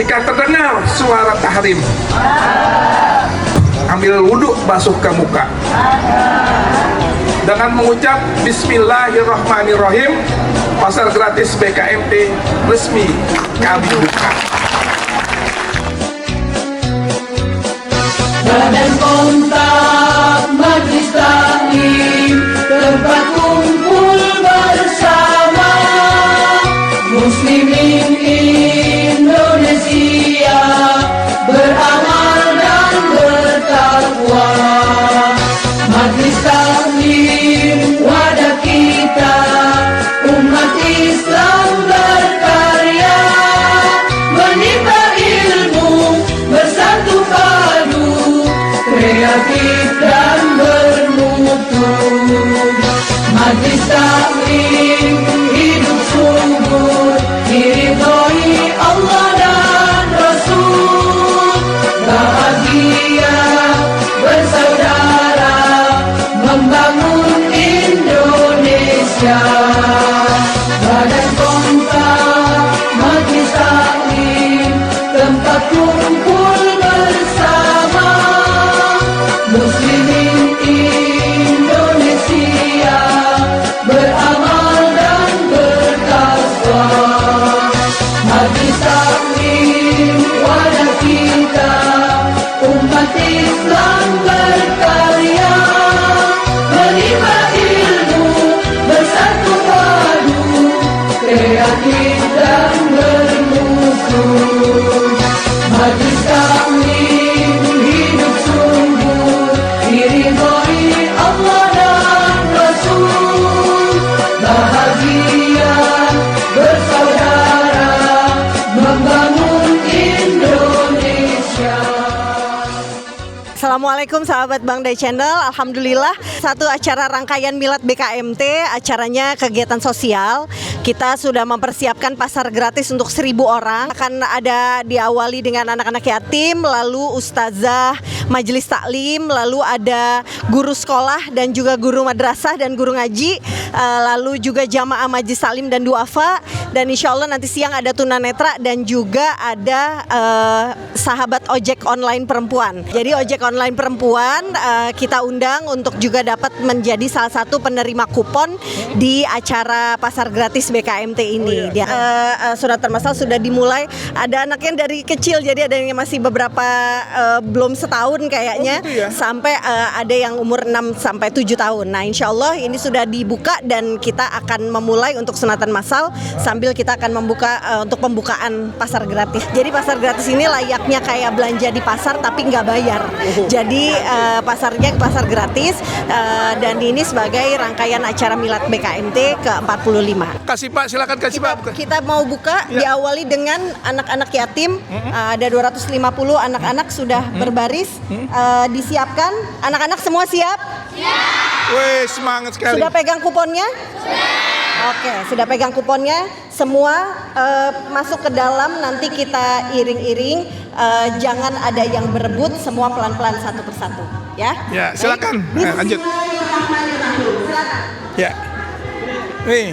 Jika terdengar suara tahrim, ambil wudhu, basuh ke muka dengan mengucap Bismillahirrahmanirrahim. Pasar gratis BKMT resmi kami buka. Badan kontak Majelis Taklim, tempat kumpul bersama Muslimin Indonesia, beramal dan bertakwa. Majelis Taklim wadah kita, umat Islam berkarya, menimba ilmu, bersatu padu, kreatif dan bermutu. Majelis Taklim hidup subur, diridhoi Allah dan Rasul, bahagia bersaudara membangun Indonesia. Badan kontak Majelis Taklim, tempat kumpul bersama Muslimin Indonesia, beramal dan bertakwa. Majelis Taklim wadah kita, umat Islam berkarya, menimba ilmu, bersatu padu, kreatif dan bermutu. Majelis Taklim hidup subur, diridhoi Allah dan Rasul, bahagia bersaudara membangun Indonesia. Assalamualaikum sahabat Bang Day Channel. Alhamdulillah, satu acara rangkaian Milad BKMT, acaranya kegiatan sosial. Kita sudah mempersiapkan pasar gratis untuk 1.000 orang. Akan ada diawali dengan anak-anak yatim, lalu ustazah majelis taklim, lalu ada guru sekolah dan juga guru madrasah dan guru ngaji, lalu juga jamaah majelis taklim dan duafa, dan insya Allah nanti siang ada tunanetra dan juga ada sahabat ojek online perempuan. Jadi ojek online perempuan kita undang untuk juga dapat menjadi salah satu penerima kupon di acara pasar gratis BKMT ini. Sunatan masal sudah dimulai. Ada anak yang dari kecil, jadi ada yang masih beberapa belum setahun kayaknya, sampai ada yang umur 6 sampai 7 tahun. Nah, insya Allah ini sudah dibuka dan kita akan memulai untuk sunatan massal sambil kita akan membuka untuk pembukaan pasar gratis. Jadi pasar gratis ini layaknya kayak belanja di pasar tapi nggak bayar. Jadi pasarnya pasar gratis dan ini sebagai rangkaian acara Milad BKMT ke-45. Kasih Pak, silakan kasih Pak. Kita mau buka diawali dengan anak-anak yatim. Ada 250 anak-anak sudah berbaris. Disiapkan. Anak-anak semua siap? Siap. Wih, semangat sekali. Sudah pegang kuponnya? Sudah. Oke, sudah pegang kuponnya. Semua masuk ke dalam, nanti kita iring-iring. Jangan ada yang berebut, semua pelan-pelan satu persatu. Ya? Ya, silakan. Lanjut. Silakan. Ya. Nih.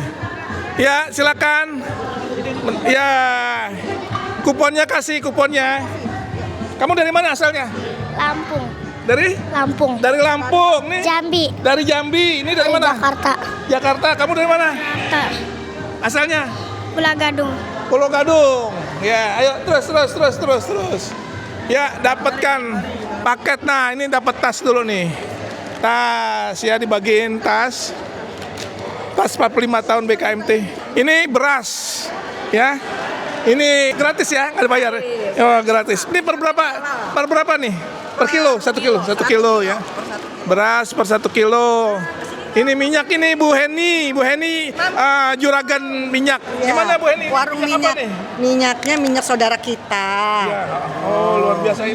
Ya, silakan. Ya. Kuponnya kasih kuponnya. Kamu dari mana asalnya? Lampung. Dari? Lampung. Dari Lampung nih. Jambi. Dari Jambi. Ini dari mana? Jakarta. Jakarta. Kamu dari mana? Jakarta. Asalnya? Pulau Gadung. Pulau Gadung. Ya, ayo terus. Ya, dapatkan paket. Nah, ini dapat tas dulu nih. Tas ya, dibagiin tas. Tas 45 tahun BKMT. Ini beras ya. Ini gratis ya, nggak dibayar. Oh, gratis. Ini per berapa nih? Per kilo, 1 kilo, 1 kilo ya. Beras per 1 kilo. Ini minyak ini Bu Heni, juragan minyak. Ya, Gimana Bu Heni? warung minyak. Apa nih? Minyaknya minyak saudara kita. Ya. Oh, luar biasa.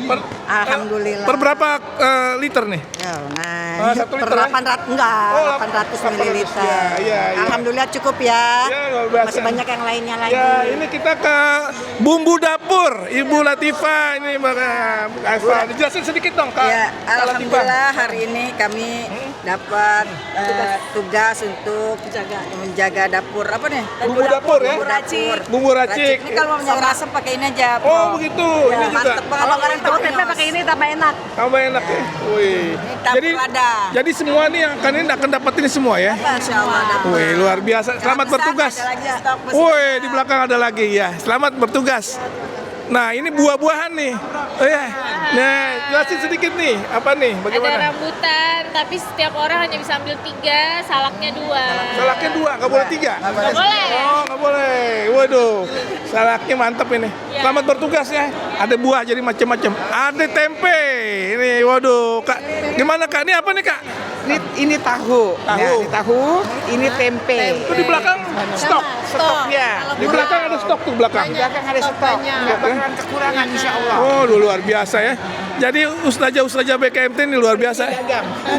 Alhamdulillah. Per berapa liter nih? Ya, nah, 1 per liter ya? 800 enggak, Oh, 800 800, mililiter. ya. Alhamdulillah cukup ya. Ya, luar biasa. Masih banyak yang lainnya lagi. Ya, ini kita ke bumbu dapur Ibu Latifah ini Mbak Eva. Dijelasin sedikit dong Kak. Ya, Kak Latifah. alhamdulillah hari ini kami dapat tugas untuk menjaga dapur apa nih? Bumbu dapur ya? Bumbu racik. Bumbu racik. Ini kalau mau menjaga rasa pakai ini aja. Oh begitu, ini juga. Mantep banget. Kalau kalian tahu tempe pakai ini tambah enak. Tambah enak ya. Wih. Dapur ada. Jadi semua nih yang akan dapat ini semua ya. Masya Allah. dapur. Wih, luar biasa. Selamat Besar, bertugas. ada lagi stok besar. Woi, di belakang ada lagi ya. Selamat bertugas. Nah, ini buah-buahan nih. Oh ya. Nah, jelasin sedikit nih. Apa nih? Ada Bagaimana? rambutan, tapi setiap orang hanya bisa ambil 3, salaknya 2. Salaknya 2, nggak boleh 3. Nggak boleh. Oh, nggak boleh. Waduh, salaknya mantep ini. Selamat bertugas ya. Ada buah jadi macam-macam. Ada tempe. Ini, waduh, Kak. Gimana Kak? Ini apa nih Kak? Ini tahu. Tahu. Ya, ini tahu, ini tempe. Itu di belakang stok. Ya. Di belakang ada stok tuh belakang. Di belakang ada stok. Nggak bakalan kekurangan insya Allah. Oh, luar biasa ya. Jadi ustazah BKMT ini luar biasa.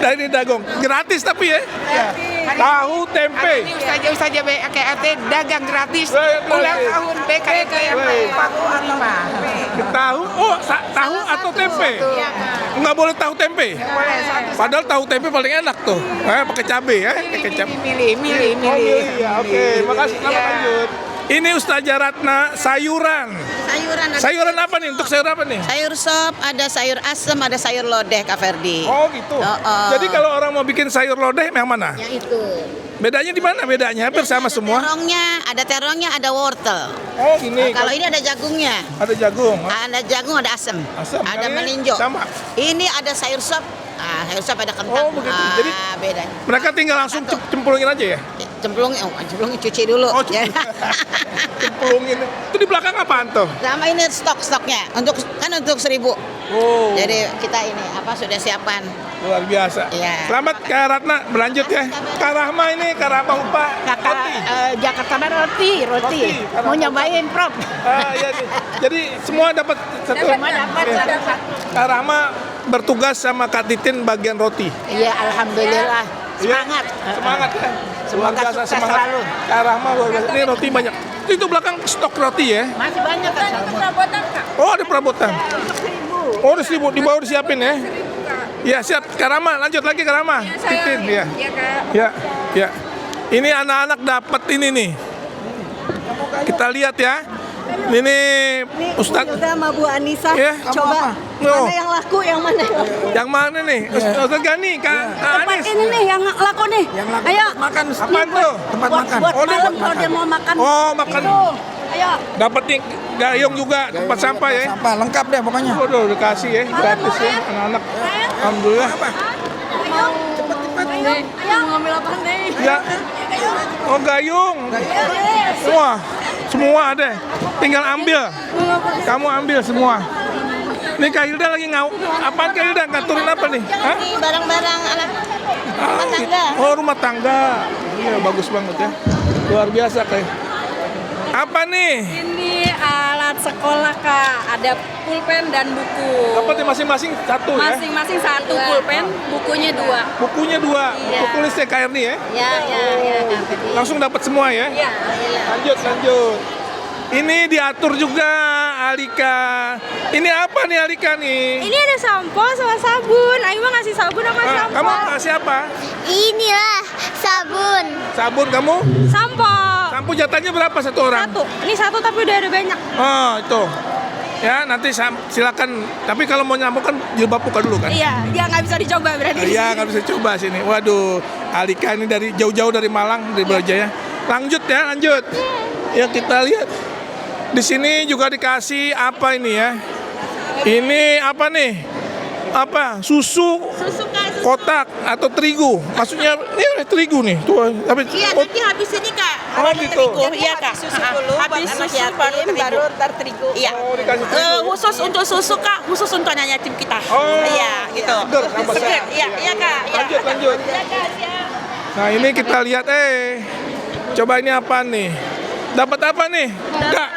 Dari Dagong. Gratis tapi ya. Tahu tempe. Ini Ustazah BKMT dagang gratis. Gratis. Ulang tahun BKMT yang ke-45. Tahu? Oh, tahu atau tempe? Nggak boleh tahu tempe. Padahal tahu tempe paling enak tuh. Pakai cabai ya. Pakai cabai. Milih. Oh, iya. Oke, makasih. Selamat lanjut. Ini Ustazah Ratna sayuran. Sayuran apa nih? Untuk sayur apa nih? Sayur sop, ada sayur asem, ada sayur lodeh, Kak Ferdi. Oh gitu. Jadi kalau orang mau bikin sayur lodeh yang mana? Yang itu. Bedanya di mana? Bedanya hampir sama semua. Terongnya, ada wortel. Oh gini. Kalau ini ada jagungnya. Ada jagung. Ada jagung, ada asem. Asem, Ada kalian melinjo. sama? Ini ada sayur sop. Sayur sop ada kentang. Oh begitu. Jadi bedanya. mereka tinggal langsung cemplungin aja ya? Cemplungin cuci dulu. Oh, Ya. cemplungin. Itu di belakang apaan tuh? Sama ini stoknya untuk 1.000. Oh. Jadi kita ini sudah siapkan. Luar biasa. Iya. Selamat Kak Ratna, berlanjut ya. Kak Rahma ini, Kak Rahma Upa. Roti. Jakarta Barat roti. Mau nyobain, Prof. Iya nih. Jadi semua dapat satu. Semua dapat Iya. satu. Kak Rahma bertugas sama Kak Titin bagian roti. Iya, alhamdulillah. Semangat. Semangat ya. Luar Semoga biasa sukses semangat. selalu. Kak Rahma luar biasa. Ini roti banyak. Itu belakang stok roti ya. Masih banyak kan? Oh ada perabotan. Oh ada 1.000 di bawah disiapin ya. Ya siap Kak Rahma, lanjut lagi Kak Rahma. Titin ya. Ya. Ini anak-anak dapat ini nih. Kita lihat ya. Ini Ustadz. Hilda sama Bu Anissa, Ya, coba Oh. mana yang laku, yang mana yang laku. Yang mana nih? Ustadz Gani, Kak Anis. Ini nih yang laku nih. Ayo. Makan apaan tuh? Tempat makan. Buat Oh, malam tempat kalau dia mau makan. Oh, makan. Itu. Ayo. Dapat nih gayung juga, tempat sampah ya. Sampah lengkap deh pokoknya. Waduh, dikasih ya, gratis ya anak-anak. Alhamdulillah. Ayo ngambil apa nih? Ya. Oh, gayung. Semua ada. Tinggal ambil. Kamu ambil semua. Nih Kak Hilda lagi apaan Kak Hilda? Ngaturin apa nih? Hah? Ini barang-barang anak Ah, tangga. Oh, rumah tangga. Iya, bagus banget ya. Luar biasa kayak. Apa nih? Ini alat sekolah Kak, ada pulpen dan buku. Dapat ya masing-masing satu ya? Masing-masing satu pulpen, bukunya 2. Bukunya 2. Iya. Tulisnya Kak Erni ya? Ya, Langsung dapat semua ya? Iya. Lanjut. Ini diatur juga Alika. Ini apa nih Alika nih? Ini ada sampo sama sabun. Ayo mah ngasih sabun sama sampo. Kamu kasih apa? Inilah sabun. Sabun kamu? Sampo. Sampo jatahnya berapa satu orang? Satu. Ini satu tapi udah ada banyak. Oh itu. Ya nanti silakan. Tapi kalau mau nyambung kan jilbab buka dulu kan? Iya, dia nggak bisa dicoba berarti. Iya nggak bisa coba sini. Waduh, Alika ini dari jauh-jauh dari Malang, dari Brawijaya. Lanjut. Ya kita lihat. Di sini juga dikasih apa ini ya? Ini apa nih? Apa? Susu kotak atau terigu? Maksudnya ini terigu nih. Tuh, tapi nanti habis ini Kak. Oh gitu. Iya Kak. Susu dulu, Habis buat anak susu yatim, baru ntar terigu. Iya. Oh, dikasih terigu. Khusus untuk susu Kak, khusus untuk anak yatim kita. Oh, Iya, gitu. seger, tambah Seger. sehat. Iya Kak. Iya. Lanjut. Nah ini kita lihat coba ini apa nih? Dapat apa nih? Kak.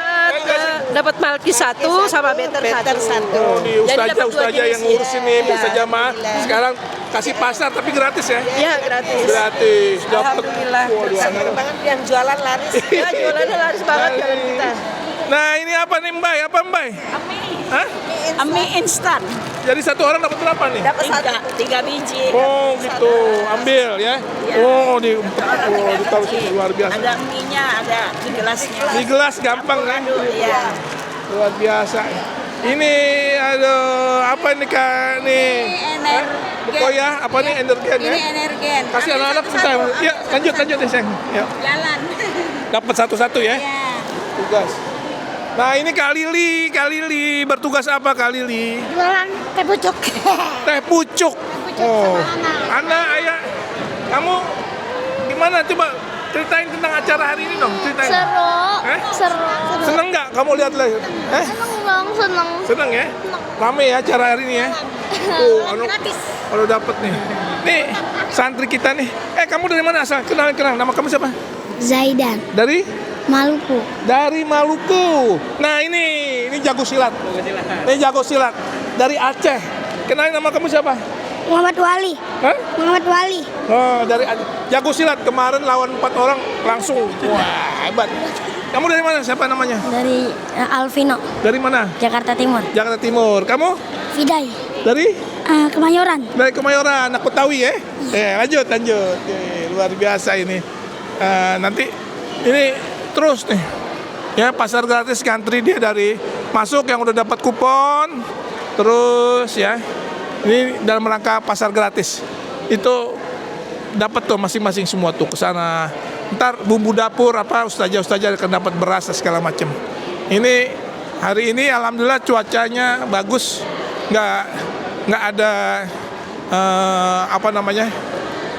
Dapat Malkis 1 sama Better 1. Oh, nih Jadi dapat ustazah dua yang jenis. ngurusin nih bisa jamaah. Sekarang kasih pasar tapi gratis ya? Iya, gratis. Gratis. Dapat. Alhamdulillah. Waduh, Senang banget yang jualan laris. Ya, jualannya laris banget jualan kita. Nah, ini apa nih Mbak? Apa Mbak? Hah? Mie instan. Jadi satu orang dapat berapa nih? Dapat satu. Tiga biji. Oh gitu, ambil ya. Oh ditaruh sini luar biasa. Ada mie-nya, ada di gelasnya. Di gelas gampang kan? Iya. Luar biasa. Ini aduh apa nih Kak nih? Bukoya apa nih energen ya? Energen. Kasih anak-anak kita. Ya lanjut deh sayang. Ya. Jalan. Dapat satu-satu ya. Iya. Tugas. Nah ini Kak Lili bertugas apa Kak Lili? Jualan teh pucuk. Teh pucuk. Oh, Ana, ayah, kamu gimana? Coba ceritain tentang acara hari ini dong. Ceritain. Seru. Seneng nggak kamu lihat live? Seneng. Seneng ya? Rame ya acara hari ini ya? Oh, kalau dapet nih. Nih santri kita nih. Kamu dari mana asal? Kenal. Nama kamu siapa? Zaidan. Dari? Maluku. Dari Maluku. Nah ini jago silat. Ini jago silat. Dari Aceh. Kenalin nama kamu siapa? Muhammad Wali. Hah? Muhammad Wali. Oh, dari jago silat kemarin lawan 4 orang langsung. Wah, hebat. Kamu dari mana? Siapa namanya? Dari Alvino. Dari mana? Jakarta Timur. Jakarta Timur. Kamu? Fidai. Dari? Kemayoran. Dari Kemayoran, anak Betawi ya? Lanjut. Luar biasa ini. Nanti ini terus nih. Ya, pasar gratis ngantri dia dari masuk yang udah dapat kupon. Terus ya. Ini dalam rangka pasar gratis. Itu dapat tuh masing-masing semua tuh ke sana. Ntar bumbu dapur apa ustazah akan dapat beras segala macam. Ini hari ini alhamdulillah cuacanya bagus. Nggak ada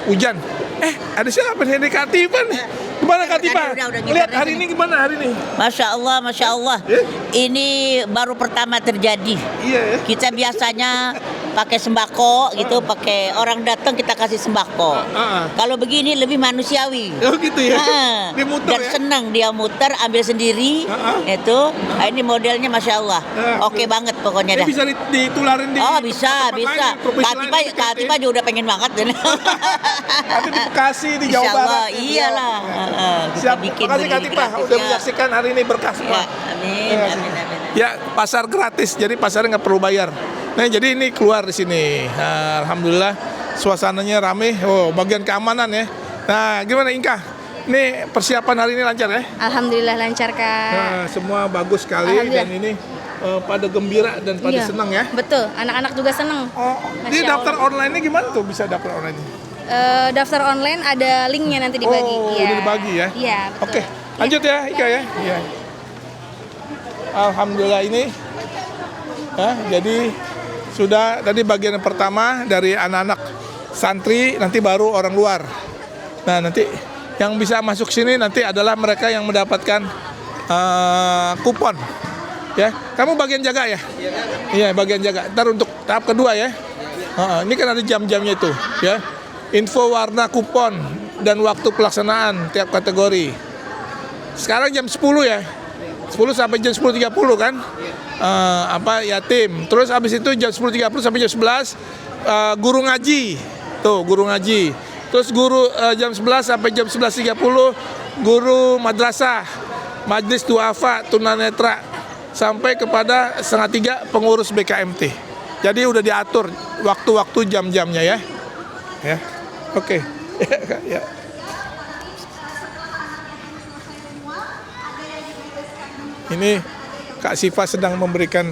hujan. Ada siapa nih? Ini Katipa nih. Gimana Katipa? Lihat hari ini gimana hari ini? Masya Allah. Ini baru pertama terjadi. Iya ya. Kita biasanya pakai sembako gitu, pakai orang datang kita kasih sembako. Kalau begini lebih manusiawi. Oh gitu ya. Dia muter Dan ya. senang dia muter, ambil sendiri. Itu. Ini modelnya Masya Allah. Oke banget pokoknya dah. Bisa ditularin di. Oh bisa. Katipa juga udah pengen banget. Nanti di Bekasi di Jawa Insya Allah, Barat. iyalah. Siap. Bikin Makasih Katipa udah menyaksikan hari ini berkah semua. Amin. Ya pasar gratis, jadi pasarnya nggak perlu bayar. Nah jadi ini keluar di sini. Nah, alhamdulillah suasananya rame. Oh bagian keamanan ya. Nah gimana Inka? Ini persiapan hari ini lancar ya? Alhamdulillah lancar, Kak. Nah, semua bagus sekali dan ini pada gembira dan pada senang ya. Betul, anak-anak juga senang. Oh, ini daftar online-nya gimana tuh bisa daftar online? Daftar online ada linknya nanti dibagi. Oh, udah dibagi ya? Iya, betul. Oke, lanjut ya Ika ya. Iya. Alhamdulillah ini. Jadi sudah tadi bagian yang pertama dari anak-anak santri, nanti baru orang luar. Nah nanti yang bisa masuk sini nanti adalah mereka yang mendapatkan kupon. Ya, kamu bagian jaga ya? Iya, bagian jaga. Ntar untuk tahap kedua ya. Ini kan ada jam-jamnya itu, ya. Info warna kupon dan waktu pelaksanaan tiap kategori. Sekarang jam 10 ya. 10 sampai jam 10.30 kan? Yatim. Terus habis itu jam 10.30 sampai jam 11 guru ngaji. Tuh, guru ngaji. Terus guru jam 11 sampai jam 11.30 guru madrasah. Majlis duafa tunanetra sampai kepada 2:30 pengurus BKMT. Jadi udah diatur waktu-waktu jam-jamnya ya. Ya. Oke. Ya. Ini Kak Siva sedang memberikan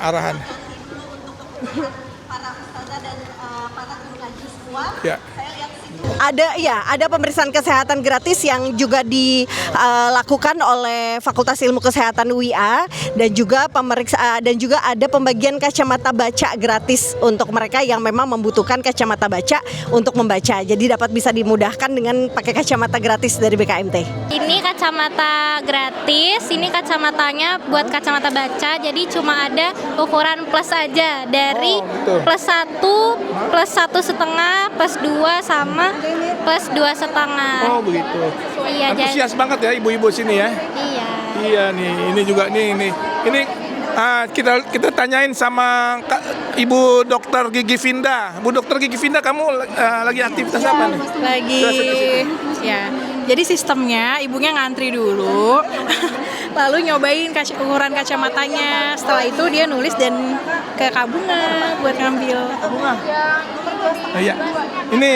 arahan. Para ustazah dan para guru ngaji semua. Ya. Ada pemeriksaan kesehatan gratis yang juga dilakukan oleh Fakultas Ilmu Kesehatan UIA dan juga ada pembagian kacamata baca gratis untuk mereka yang memang membutuhkan kacamata baca untuk membaca. Jadi dapat bisa dimudahkan dengan pakai kacamata gratis dari BKMT. Ini kacamata gratis, ini kacamatanya buat kacamata baca, jadi cuma ada ukuran plus aja dari plus 1, plus 1,5, plus 2 sama plus 2,5. Oh begitu. Iya, antusias banget ya ibu-ibu sini ya. Iya. Iya nih, ini juga nih. Ini kita tanyain sama Ibu Dokter Gigi Vinda. Bu Dokter Gigi Vinda, kamu lagi aktivitas apa nih? Lagi ya. Jadi sistemnya ibunya ngantri dulu. lalu nyobain ukuran kacamatanya. Setelah itu dia nulis dan ke Kak Bunga buat ngambil. Bunga. Iya. Ini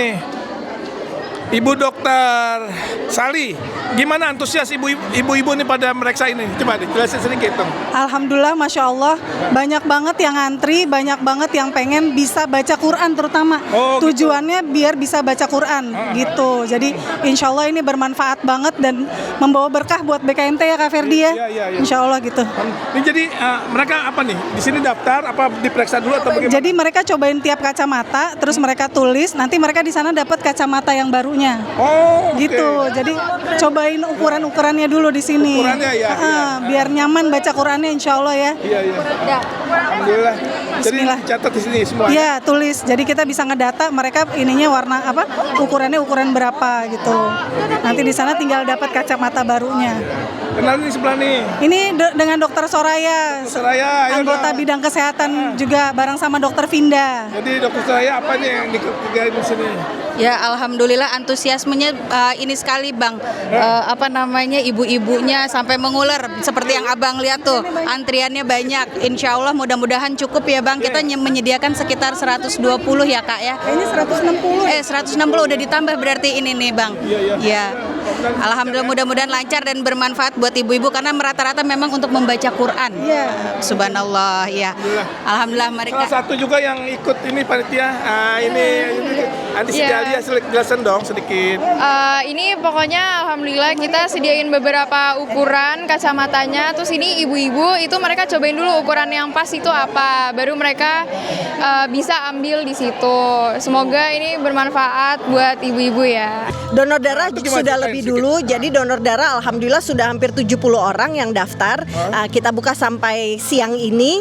Ibu Dokter Sali, gimana antusias ibu-ibu ini pada meriksa ini? Coba dijelasin sedikit dong. Alhamdulillah, Masya Allah, banyak banget yang antri, banyak banget yang pengen bisa baca Quran terutama. Tujuannya biar bisa baca Quran gitu. Jadi insya Allah ini bermanfaat banget dan membawa berkah buat BKMT ya Kak Ferdi ya. Iya. Insya Allah gitu. Ini jadi mereka apa nih? Di sini daftar apa diperiksa dulu atau bagaimana? Jadi mereka cobain tiap kacamata, terus mereka tulis, nanti mereka di sana dapat kacamata yang barunya. Gitu. Jadi cobain ukuran-ukurannya dulu di sini. Ukurannya ya. Biar nyaman baca Qurannya insya Allah ya. Iya. Alhamdulillah. Jadi catat di sini semua. Iya, tulis. Jadi kita bisa ngedata mereka ininya warna apa, ukurannya ukuran berapa gitu. Nanti di sana tinggal dapat kacamata barunya. Kenal nih sebelah nih. Ini dengan Dokter Soraya. Anggota bidang kesehatan juga bareng sama Dokter Vinda. Jadi Dokter Soraya apa nih yang dikerjain di sini? Ya, alhamdulillah antusiasmenya ini sekali Bang. Ibu-ibunya sampai mengular seperti yang Abang lihat tuh. Antriannya banyak. Insya Allah mudah-mudahan cukup ya Bang. Kita menyediakan sekitar 120 ya Kak ya. Ini 160. 160 udah ditambah berarti ini nih Bang. Iya. Alhamdulillah mudah-mudahan lancar dan bermanfaat buat ibu-ibu karena rata-rata memang untuk membaca Quran. Iya. Subhanallah ya. Alhamdulillah mereka. Salah satu juga yang ikut ini panitia. Ini Andi Sidalia, jelasin dong sedikit. Ini pokoknya alhamdulillah kita sediain beberapa ukuran kacamatanya. Terus ini ibu-ibu itu mereka cobain dulu ukuran yang pas itu apa. Baru mereka bisa ambil di situ. Semoga ini bermanfaat buat ibu-ibu ya. Donor darah sudah lebih dulu, jadi donor darah alhamdulillah sudah hampir 70 orang yang daftar. Kita buka sampai siang ini,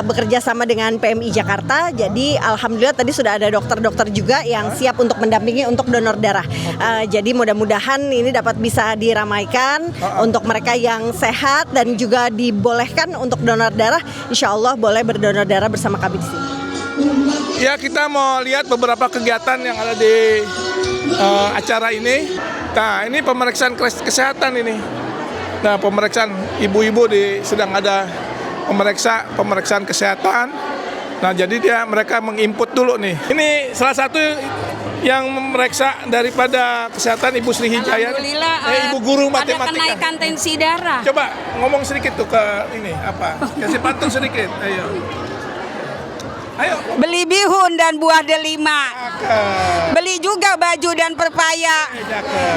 bekerja sama dengan PMI Jakarta. Jadi alhamdulillah tadi sudah ada dokter-dokter juga yang siap untuk mendampingi untuk donor darah. Jadi mudah-mudahan ini dapat bisa diramaikan untuk mereka yang sehat dan juga dibolehkan untuk donor darah. Insya Allah boleh berdonor darah bersama kami di sini. Ya, kita mau lihat beberapa kegiatan yang ada di acara ini. Nah, ini pemeriksaan kesehatan ini. Nah, pemeriksaan ibu-ibu sedang ada pemeriksaan kesehatan. Nah, jadi mereka menginput dulu nih. Ini salah satu yang memeriksa daripada kesehatan Ibu Sri Hijayat. Alhamdulillah, Ibu guru matematika. ada kenaikan tensi darah. Coba ngomong sedikit tuh ke ini apa? Kasih pantun sedikit. Ayo. Beli bihun dan buah delima. Beli juga baju dan pepaya.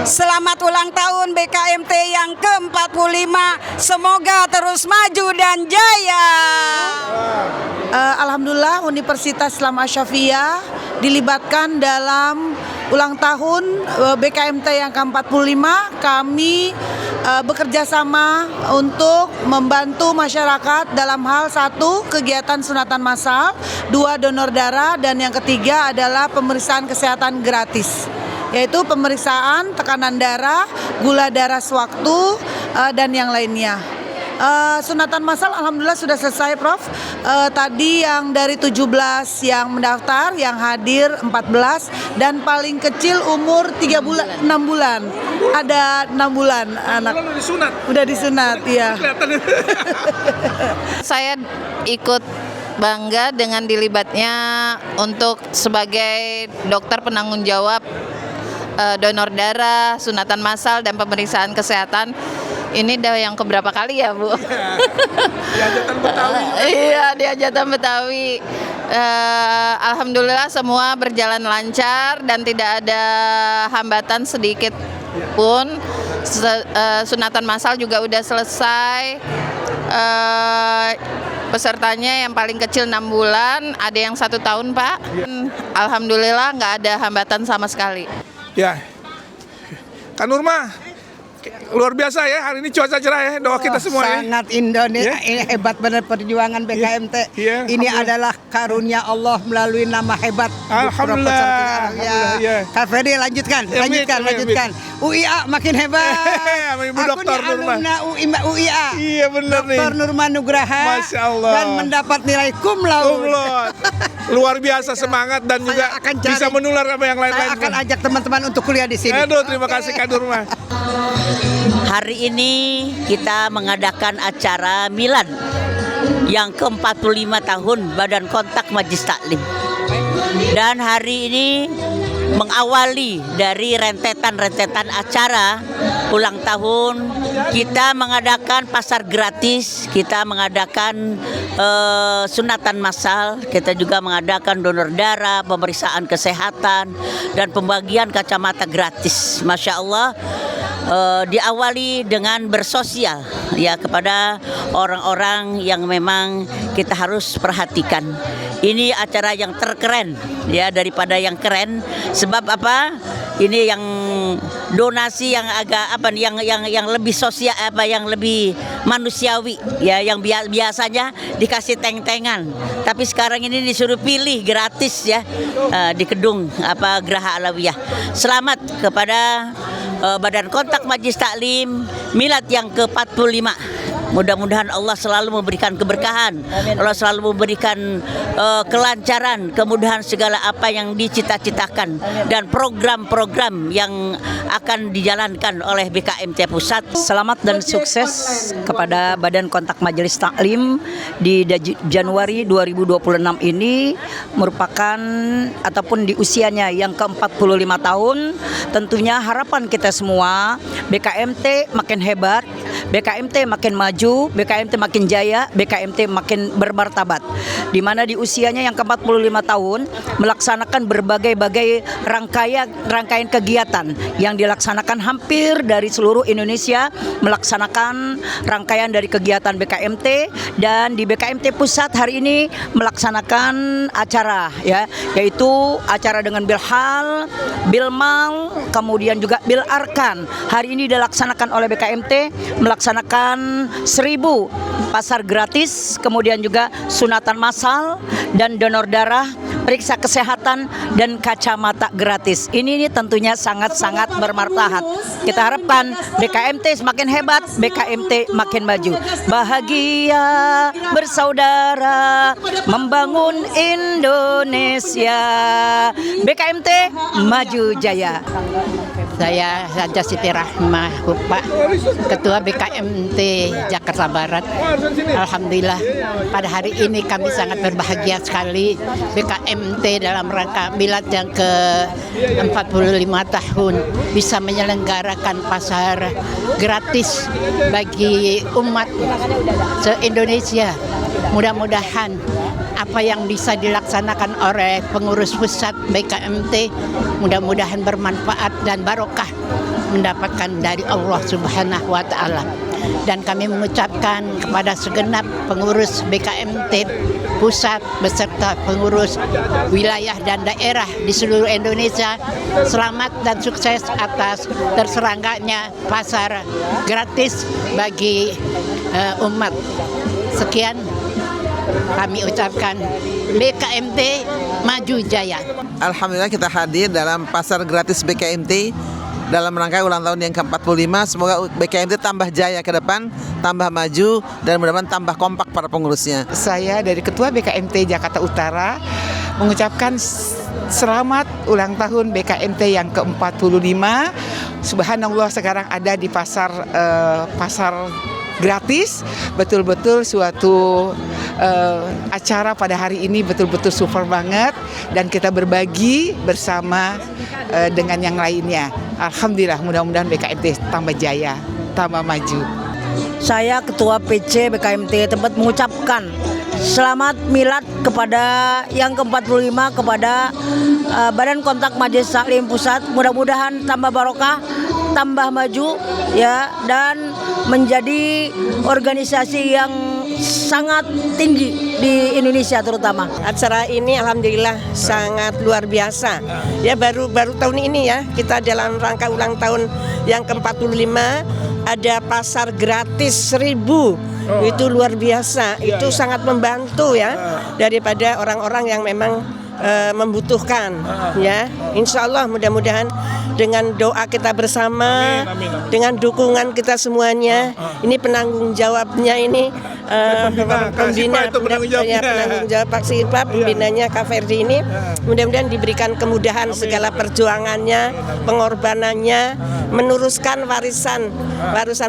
Selamat ulang tahun BKMT yang ke-45. Semoga terus maju dan jaya. Alhamdulillah Universitas Islam Asy-Syafi'iyah dilibatkan dalam ulang tahun BKMT yang ke-45. Kami bekerja sama untuk membantu masyarakat dalam hal satu, kegiatan sunatan massal, dua, donor darah, dan yang ketiga adalah pemeriksaan kesehatan gratis, yaitu pemeriksaan tekanan darah, gula darah sewaktu, dan yang lainnya. Sunatan massal alhamdulillah sudah selesai Prof. Tadi yang dari 17 yang mendaftar, yang hadir 14, dan paling kecil umur 6 bulan. Ada 6 bulan anak. Udah disunat ya. Saya ikut bangga dengan dilibatnya untuk sebagai dokter penanggung jawab donor darah, sunatan massal, dan pemeriksaan kesehatan. Ini udah yang keberapa kali ya Bu? Di Hajatan Betawi. Iya, di Hajatan Betawi. Alhamdulillah semua berjalan lancar dan tidak ada hambatan sedikit pun. Sunatan massal juga udah selesai. Pesertanya yang paling kecil 6 bulan, ada yang 1 tahun Pak. Alhamdulillah nggak ada hambatan sama sekali. Ya, Kak Nurma, luar biasa ya hari ini cuaca cerah ya, doa kita semua ya. Sangat Indonesia, ini hebat benar perjuangan BKMT. Ini adalah karunia Allah melalui nama hebat. Alhamdulillah. Kak Ferdi lanjutkan. UIA makin hebat. Ibu Dokter Nurma. UIA. Iya benar nih. Dokter Nurma Nugraha. Masya Allah. Dan mendapat nilai cum laude. Luar biasa semangat dan juga bisa menular apa yang lain-lain. Saya akan ajak teman-teman untuk kuliah di sini. Aduh, terima kasih Kak Nurma. Hari ini kita mengadakan acara milad yang ke-45 tahun Badan Kontak Majelis Taklim. Dan hari ini mengawali dari rentetan-rentetan acara ulang tahun, kita mengadakan pasar gratis, kita mengadakan sunatan massal, kita juga mengadakan donor darah, pemeriksaan kesehatan, dan pembagian kacamata gratis. Masya Allah, diawali dengan bersosial ya kepada orang-orang yang memang kita harus perhatikan. Ini acara yang terkeren ya daripada yang keren. Sebab apa? Ini yang donasi yang agak apa nih, yang lebih sosial, apa yang lebih manusiawi ya, yang biasanya dikasih teng-tengan, tapi sekarang ini disuruh pilih gratis ya di gedung apa Geraha Alawiyah. Selamat kepada Badan Kontak Majelis Taklim milad yang ke-45. Mudah-mudahan Allah selalu memberikan keberkahan, Allah selalu memberikan kelancaran, kemudahan segala apa yang dicita-citakan, dan program-program yang akan dijalankan oleh BKMT Pusat. Selamat dan sukses kepada Badan Kontak Majelis Taklim di Januari 2026 ini, merupakan ataupun di usianya yang ke-45 tahun. Tentunya harapan kita semua BKMT makin hebat, BKMT makin maju, BKMT makin jaya, BKMT makin bermartabat. Di mana di usianya yang ke-45 tahun melaksanakan berbagai rangkaian kegiatan yang dilaksanakan hampir dari seluruh Indonesia, melaksanakan rangkaian dari kegiatan BKMT, dan di BKMT Pusat hari ini melaksanakan acara ya, yaitu acara dengan Bilhal, Bilmal, kemudian juga Bil Arkan. Hari ini dilaksanakan oleh BKMT melaksanakan 1000 pasar gratis, kemudian juga sunatan massal dan donor darah, periksa kesehatan dan kacamata gratis. Ini tentunya sangat-sangat bermartabat. Kita harapkan BKMT semakin hebat, BKMT makin maju. Bahagia bersaudara membangun Indonesia. BKMT maju jaya. Saya Raja Siti Rahmah, Pak Ketua BKMT Jakarta Barat. Alhamdulillah pada hari ini kami sangat berbahagia sekali. BKMT dalam rangka milad yang ke-45 tahun bisa menyelenggarakan pasar gratis bagi umat se-Indonesia. Mudah-mudahan apa yang bisa dilaksanakan oleh pengurus pusat BKMT mudah-mudahan bermanfaat dan barokah mendapatkan dari Allah Subhanahu wa Ta'ala. Dan kami mengucapkan kepada segenap pengurus BKMT pusat beserta pengurus wilayah dan daerah di seluruh Indonesia, selamat dan sukses atas terselenggarakannya pasar gratis bagi umat. Sekian kami ucapkan, BKMT maju jaya. Alhamdulillah kita hadir dalam pasar gratis BKMT dalam rangka ulang tahun yang ke-45. Semoga BKMT tambah jaya ke depan, tambah maju, dan mudah-mudahan tambah kompak para pengurusnya. Saya dari Ketua BKMT Jakarta Utara mengucapkan selamat ulang tahun BKMT yang ke-45. Subhanallah sekarang ada di pasar gratis, betul-betul suatu acara pada hari ini betul-betul super banget, dan kita berbagi bersama dengan yang lainnya. Alhamdulillah, mudah-mudahan BKMT tambah jaya, tambah maju. Saya Ketua PC BKMT tempat mengucapkan selamat milad kepada yang ke-45 kepada Badan Kontak Majelis Taklim Pusat. Mudah-mudahan tambah barokah, tambah maju ya, dan menjadi organisasi yang sangat tinggi di Indonesia terutama. Acara ini alhamdulillah sangat luar biasa. Ya baru tahun ini ya kita dalam rangka ulang tahun yang ke-45 ada pasar gratis 1000. Itu luar biasa. Itu sangat membantu ya daripada orang-orang yang memang membutuhkan ya. Insya Allah mudah-mudahan dengan doa kita bersama, dengan dukungan kita semuanya, ini penanggung jawabnya ini pembina penanggung jawab Pak Sirpa, pembinanya Kak Ferdi ini mudah-mudahan diberikan kemudahan segala perjuangannya, pengorbanannya, meneruskan warisan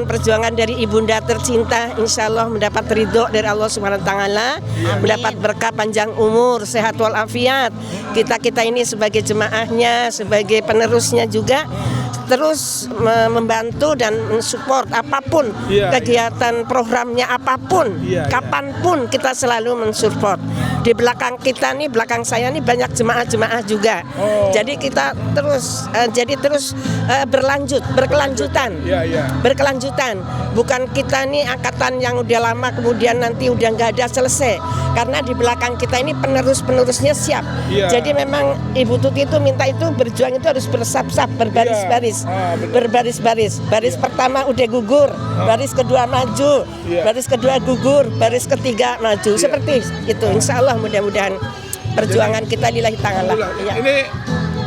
perjuangan dari ibunda tercinta, insya Allah mendapat ridho dari Allah Subhanahu wa Ta'ala, mendapat berkah panjang umur, sehat walafiat. Kita ini sebagai jemaahnya, sebagai penerusnya juga terus membantu dan mensupport apapun kegiatan programnya, apapun kapanpun kita selalu mensupport. Di belakang kita nih, belakang saya nih banyak jemaah-jemaah juga. Jadi kita terus berkelanjutan. Bukan kita nih angkatan yang udah lama kemudian nanti udah nggak ada, selesai. Karena di belakang kita ini penerusnya siap. Jadi memang Ibu Tuti itu minta itu berjuang itu harus bersap-sap, berbaris-baris. Berbaris-baris. Baris pertama udah gugur, baris kedua maju, baris kedua gugur, baris ketiga maju. Seperti itu. Insya Allah mudah-mudahan perjuangan kita lillahi ta'ala. Ini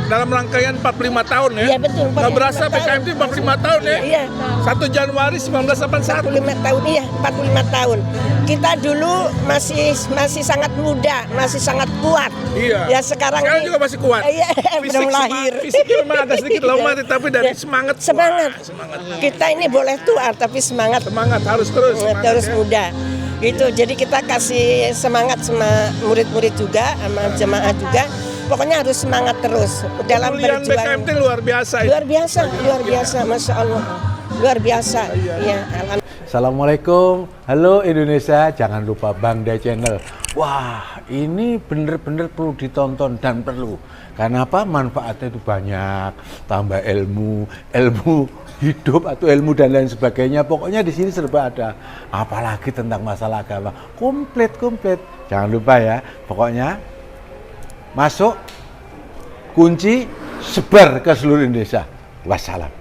dalam rangkaian 45 tahun ya? Iya betul. Nggak berasa BKMT 45 tahun ya? Iya. 1 Januari 1981. 45 tahun, iya 45 tahun. Kita dulu masih sangat muda, masih sangat kuat. Iya. Ya sekarang juga masih kuat. Iya, belum lahir. Fisiknya memang ada sedikit lemah, tapi dari semangat. Semangat. Kita ini boleh tua, tapi semangat. Semangat harus terus. Terus muda. Gitu. Jadi kita kasih semangat sama murid-murid juga, sama jemaah juga. Pokoknya harus semangat terus dalam berjuang. BKMT luar biasa. Luar biasa, Masya Allah. Luar biasa. Ya, Assalamualaikum, halo Indonesia, jangan lupa Bangda Channel. Wah, ini bener-bener perlu ditonton dan perlu. Karena apa? Manfaatnya itu banyak, tambah ilmu hidup atau ilmu dan lain sebagainya. Pokoknya di sini serba ada. Apalagi tentang masalah agama, komplit. Jangan lupa ya. Pokoknya masuk, kunci, sebar ke seluruh Indonesia. Wassalam.